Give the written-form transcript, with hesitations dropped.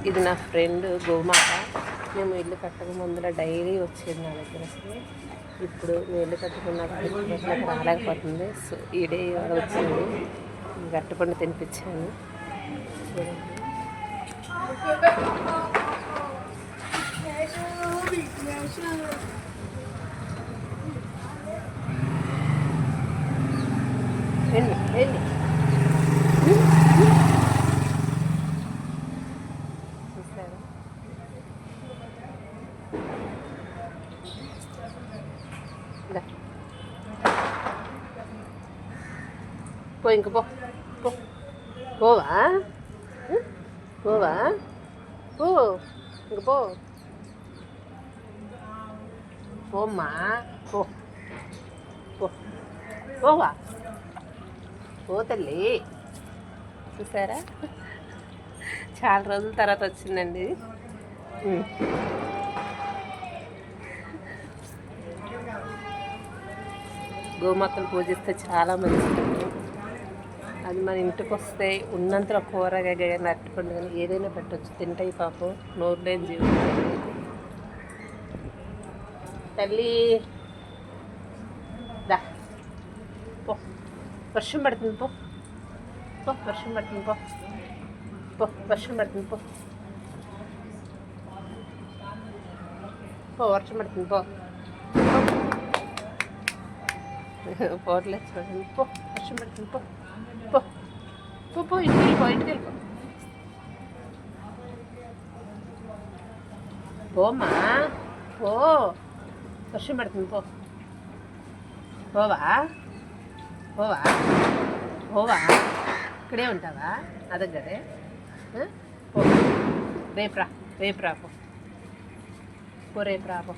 ఇది నా ఫ్రెండ్ గోమాత. మేము ఇల్లు కట్టక ముందులో డైలీ వచ్చేది నా దగ్గర. అసలు ఇప్పుడు మేము ఇల్లు కట్టుకున్నాక రాలేకపోతుంది. సో ఈ డే వచ్చింది, గట్టుకొని తినిపించాను. వెళ్ళి చూసారా, పో ఇంక పోవా పోవా పో ఇంక పోమ్మా పోవా పో తల్లి. చూసారా, చాలా రోజుల తర్వాత వచ్చిందండి. గోమాతను పూజిస్తే చాలా మంచిది. అది మన ఇంటికి వస్తే ఉన్నంతలో కూరగాయ నట్టుకోండి, కానీ ఏదైనా పెట్టవచ్చు, తింటాయి పాపం. నోరు లేని జీవితం తల్లి. దా పో, వర్షం పడుతుంది పో, వర్షం పడుతుంది వర్షం పడుతుంది వర్షం పడుతుంది పోట్లేదు చూడండి. వర్షం పడుతుంది ఇంటికి వెళ్ళిపో పోమ్మా వర్షం పడుతుంది పోవా ఇక్కడే ఉంటావా నా దగ్గరే? రేపు రా పో రేపు రా పో.